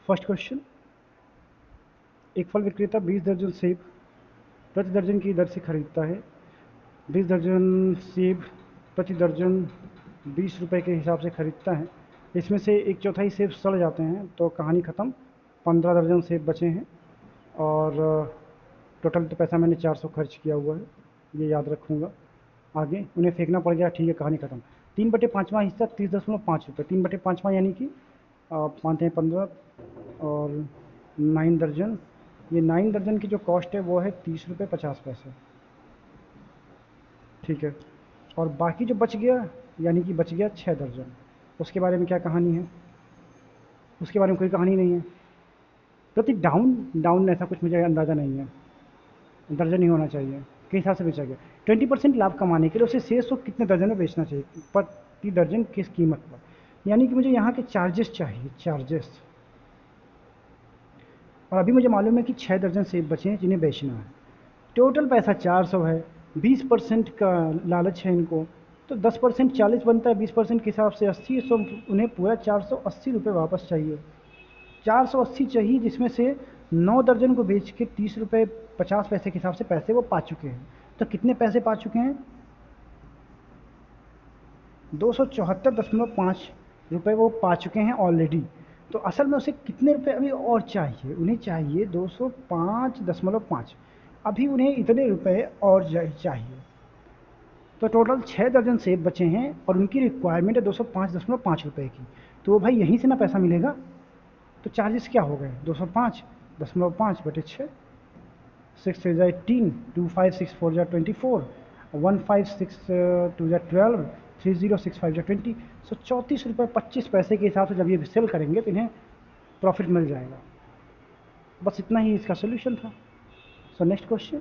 First question, एक फल विक्रेता 20 दर्जन सेब प्रति दर्जन की दर से खरीदता है। 20 दर्जन सेब प्रति दर्जन 20 रुपये के हिसाब से खरीदता है। इसमें से एक चौथाई सेब सड़ जाते हैं तो कहानी ख़त्म। 15 दर्जन सेब बचे हैं और टोटल तो पैसा मैंने 400 खर्च किया हुआ है, ये याद रखूँगा। आगे उन्हें फेंकना पड़ गया, ठीक है, कहानी ख़त्म। 3/5वां हिस्सा 30.5 रुपये। 3/5वां यानी कि 5 हैं 15 और 9 दर्जन। ये 9 दर्जन की जो कॉस्ट है वो है 30 रुपये 50 पैसे, ठीक है। और बाकी जो बच गया यानी कि बच गया 6 दर्जन, उसके बारे में क्या कहानी है? उसके बारे में कोई कहानी नहीं है। प्रति डाउन डाउन ऐसा कुछ मुझे अंदाज़ा नहीं है, दर्जन ही होना चाहिए के हिसाब से बेचा गया। 20% लाभ कमाने के लिए उसे शेष को कितने दर्जन में बेचना चाहिए, प्रति दर्जन किस कीमत पर। यानी कि मुझे यहाँ के चार्जेस चाहिए, चार्जेस। और अभी मुझे मालूम है कि 6 दर्जन सेब बचे हैं जिन्हें बेचना है। टोटल पैसा 400 है, 20% का लालच है इनको, तो 10% 40 बनता है, 20% के हिसाब से 80। सो उन्हें पूरा 480 रुपये वापस चाहिए। 480 चाहिए, जिसमें से 9 दर्जन को बेच के 30 रुपये 50 पैसे के हिसाब से पैसे वो पा चुके हैं। तो कितने पैसे पा चुके हैं? 274.5 रुपये वो पा चुके हैं ऑलरेडी। तो असल में उसे कितने रुपए अभी और चाहिए? उन्हें चाहिए 205.5। अभी उन्हें इतने रुपए और चाहिए। तो टोटल 6 दर्जन सेब बचे हैं और उनकी रिक्वायरमेंट है 205.5 रुपये की। तो भाई यहीं से ना पैसा मिलेगा। तो चार्जेस क्या हो गए? 205.5/6, 6 3 18, 2 5 6 4 24, 1 5 6 2 12, 3 0 6 5 20। सो 34 रुपये 25 पैसे के हिसाब से जब ये सेल करेंगे तो इन्हें प्रॉफिट मिल जाएगा। बस इतना ही इसका सोल्यूशन था। सो नेक्स्ट क्वेश्चन,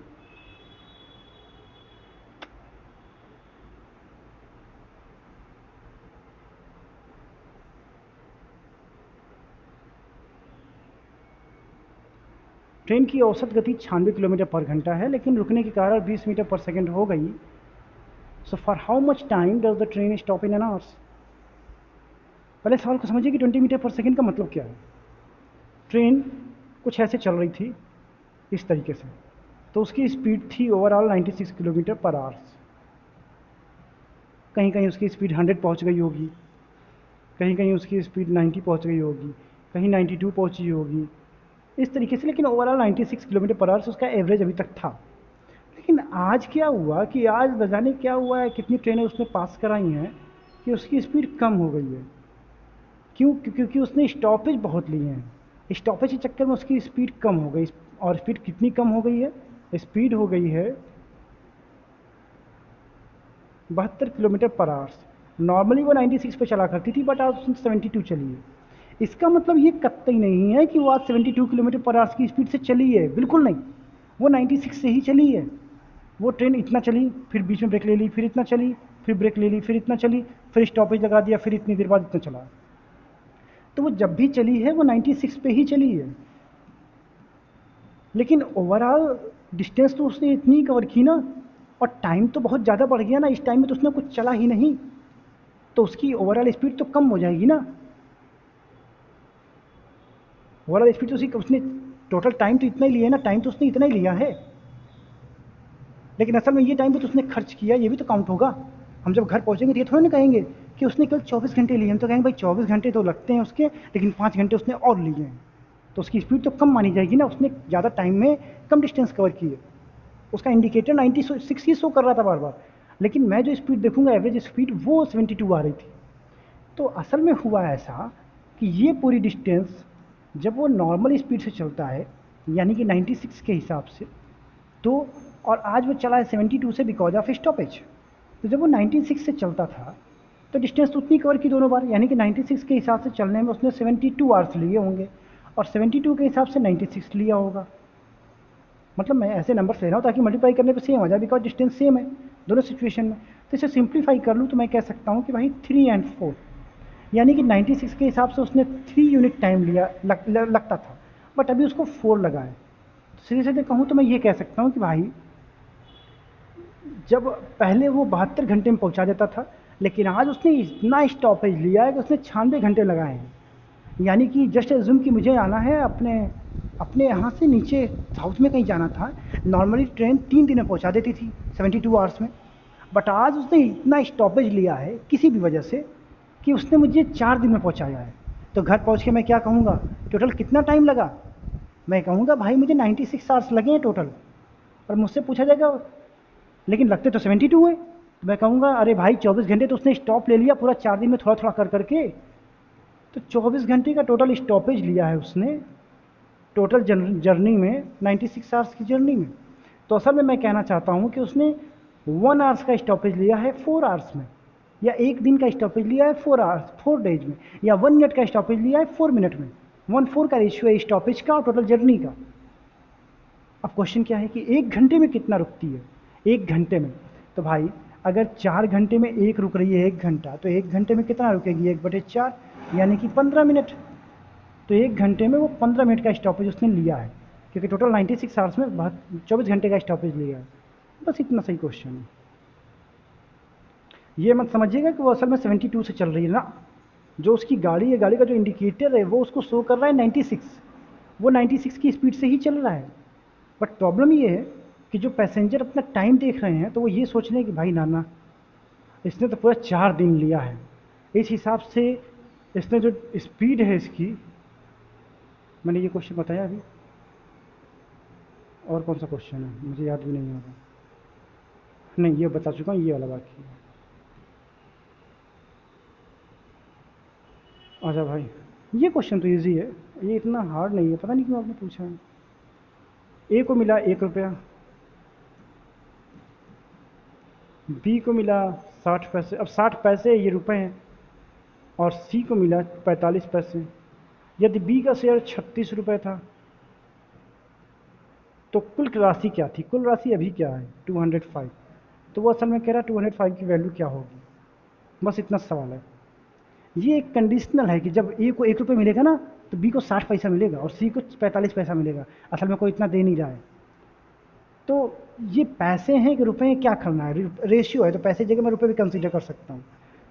ट्रेन की औसत गति 96 किलोमीटर पर घंटा है, लेकिन रुकने के कारण 20 मीटर पर सेकंड हो गई। So for how much time does the train stop in an hours. पहले सवाल को समझिए कि 20 मीटर पर सेकंड का मतलब क्या है। ट्रेन कुछ ऐसे चल रही थी इस तरीके से, तो उसकी स्पीड थी ओवरऑल 96 किलोमीटर पर आवर्स। कहीं कहीं उसकी स्पीड 100 पहुंच गई होगी, कहीं कहीं उसकी स्पीड 90 पहुंच गई होगी, कहीं 92 पहुंची होगी, इस तरीके से। लेकिन ओवरऑल 96 किलोमीटर पर आवर्स उसका एवरेज अभी तक था। लेकिन आज क्या हुआ कि आज न जाने क्या हुआ है, कितनी ट्रेनें उसने पास कराई हैं कि उसकी स्पीड कम हो गई है। क्यों? क्योंकि उसने स्टॉपेज बहुत लिए हैं। स्टॉपेज के चक्कर में उसकी स्पीड कम हो गई। और स्पीड कितनी कम हो गई है? स्पीड हो गई है 72 किलोमीटर पर आवर्स। नॉर्मली वो 96 पे चला करती थी, बट आज उसने 72 चली है। इसका मतलब ये कतई नहीं है कि वो आज 72 किलोमीटर पर आवर्स की स्पीड से चली है, बिल्कुल नहीं। वो 96 से ही चली है। वो ट्रेन इतना चली, फिर बीच में ब्रेक ले ली, फिर इतना चली, फिर ब्रेक ले ली, फिर इतना चली, फिर स्टॉपेज लगा दिया, फिर इतनी देर बाद इतना चला। तो वो जब भी चली है वो 96 पे ही चली है। लेकिन ओवरऑल डिस्टेंस तो उसने इतनी कवर की ना, और टाइम तो बहुत ज़्यादा बढ़ गया ना। इस टाइम में तो उसने कुछ चला ही नहीं, तो उसकी ओवरऑल स्पीड तो कम हो जाएगी ना। ओवरऑल स्पीड तो उसने टोटल टाइम तो इतना ही लिया है ना, टाइम तो उसने इतना ही लिया है। लेकिन असल में ये टाइम भी तो उसने खर्च किया, ये भी तो काउंट होगा। हम जब घर पहुंचेंगे तो ये थोड़ा ना कहेंगे कि उसने कल 24 घंटे लिए। हम तो कहेंगे भाई 24 घंटे तो लगते हैं उसके, लेकिन 5 घंटे उसने और लिए हैं, तो उसकी स्पीड तो कम मानी जाएगी ना। उसने ज़्यादा टाइम में कम डिस्टेंस कवर की है। उसका इंडिकेटर 96 ही शो कर रहा था बार बार, लेकिन मैं जो स्पीड देखूंगा एवरेज स्पीड वो 72 आ रही थी। तो असल में हुआ ऐसा कि ये पूरी डिस्टेंस जब वो नॉर्मल स्पीड से चलता है यानी कि 96 के हिसाब से, तो और आज वो चला है 72 से बिकॉज ऑफ स्टॉपेज। तो जब वो 96 से चलता था तो डिस्टेंस तो उतनी कवर की दोनों बार, यानी कि 96 के हिसाब से चलने में उसने 72 आवर्स लिए होंगे और 72 के हिसाब से 96 लिया होगा। मतलब मैं ऐसे नंबर ले रहा हूँ ताकि मल्टीप्लाई करने पे सेम आ जाए, बिकॉज डिस्टेंस सेम है दोनों सिचुएशन में। तो इसे सिंप्लीफाई कर लूँ तो मैं कह सकता हूँ कि भाई 3 और 4, यानी कि 96 के हिसाब से उसने 3 यूनिट टाइम लिया लगता था, बट अभी उसको 4 लगा है। सीधे सीधे कहूँ तो मैं ये कह सकता हूँ कि भाई जब पहले वो 72 घंटे में पहुंचा देता था, लेकिन आज उसने इतना स्टॉपेज लिया है कि उसने 96 घंटे लगाए हैं। यानी कि जस्ट एज्यूम कि मुझे आना है अपने अपने यहाँ से नीचे साउथ में कहीं जाना था। नॉर्मली ट्रेन 3 दिन में पहुँचा देती थी 72 आवर्स में, बट आज उसने इतना स्टॉपेज लिया है किसी भी वजह से कि उसने मुझे 4 दिन में पहुँचाया है। तो घर पहुँच के मैं क्या कहूँगा, टोटल कितना टाइम लगा? मैं कहूँगा भाई मुझे 96 आवर्स लगे हैं टोटल। और मुझसे पूछा जाएगा लेकिन लगते तो 72 है। तो मैं कहूँगा अरे भाई 24 घंटे तो उसने स्टॉप ले लिया पूरा 4 दिन में थोड़ा थोड़ा कर करके। तो 24 घंटे का टोटल स्टॉपेज लिया है उसने टोटल जर्नी में, 96 आवर्स की जर्नी में। तो असल में मैं कहना चाहता हूँ कि उसने 1 आवर्स का स्टॉपेज लिया है 4 आवर्स में, या 1 दिन का स्टॉपेज लिया है 4 आवर्स 4 डेज में, या 1 मिनट का स्टॉपेज लिया है 4 मिनट में। 1/4 का रेशियो है स्टॉपेज का और टोटल जर्नी का। अब क्वेश्चन क्या है कि 1 घंटे में कितना रुकती है? 1 घंटे में तो भाई अगर 4 घंटे में एक रुक रही है 1 घंटा, तो 1 घंटे में कितना रुकेगी? 1/4 यानी कि 15 मिनट। तो 1 घंटे में वो 15 मिनट का स्टॉपेज उसने लिया है, क्योंकि टोटल 96 आवर्स में 24 घंटे का स्टॉपेज लिया है। बस इतना सही क्वेश्चन है। ये मत समझिएगा कि वो असल में 72 से चल रही है ना। जो उसकी गाड़ी है, गाड़ी का जो इंडिकेटर है वो उसको शो कर रहा है 96, वो 96 की स्पीड से ही चल रहा है। बट प्रॉब्लम ये है कि जो पैसेंजर अपना टाइम देख रहे हैं तो वो ये सोच रहे हैं कि भाई नाना इसने तो पूरा 4 दिन लिया है, इस हिसाब से इसने जो स्पीड है इसकी। मैंने ये क्वेश्चन बताया अभी, और कौन सा क्वेश्चन है मुझे याद भी नहीं आ रहा। नहीं ये बता चुका हूँ, ये वाला बाकी है। अच्छा भाई ये क्वेश्चन तो इजी है, ये इतना हार्ड नहीं है, पता नहीं क्यों आपने पूछा है। ए को मिला 1 रुपया, बी को मिला 60 पैसे। अब 60 पैसे ये रुपए हैं, और सी को मिला 45 पैसे। यदि बी का शेयर 36 रुपये था तो कुल राशि क्या थी? कुल राशि अभी क्या है? 205। तो वो असल में कह रहा है 205 की वैल्यू क्या होगी। बस इतना सवाल है। ये एक कंडीशनल है कि जब ए को 1 रुपये मिलेगा ना तो बी को 60 पैसा मिलेगा और सी को 45 पैसा मिलेगा। असल में कोई इतना दे नहीं रहा है। तो ये पैसे हैं कि रुपए हैं, क्या करना है? रेशियो है तो पैसे जगह मैं रुपए भी कंसीडर कर सकता हूँ।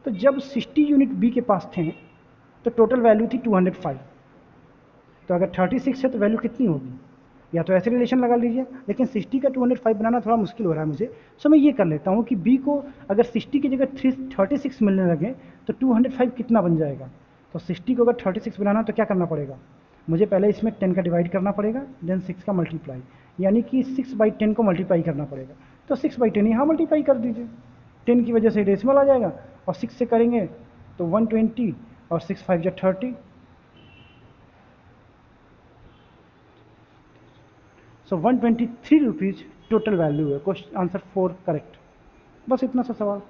तो जब 60 यूनिट बी के पास थे तो टोटल वैल्यू थी 205। तो अगर 36 है तो वैल्यू कितनी होगी? या तो ऐसे रिलेशन लगा लीजिए, लेकिन 60 का 205 बनाना थोड़ा मुश्किल हो रहा है मुझे। सो मैं ये कर लेता हूँ कि बी को अगर 60 की जगह 36 मिलने लगे तो 205 कितना बन जाएगा? तो 60 को अगर 36 बनाना तो क्या करना पड़ेगा? मुझे पहले इसमें 10 का डिवाइड करना पड़ेगा, देन 6 का मल्टीप्लाई, यानी कि 6/10 को मल्टीप्लाई करना पड़ेगा। तो 6/10 यहाँ मल्टीप्लाई कर दीजिए, 10 की वजह से डेसिमल आ जाएगा, और 6 से करेंगे तो 120, और 6 5 या 30। सो 123 रुपीज़ टोटल वैल्यू है। Question answer 4 correct. बस इतना सा सवाल।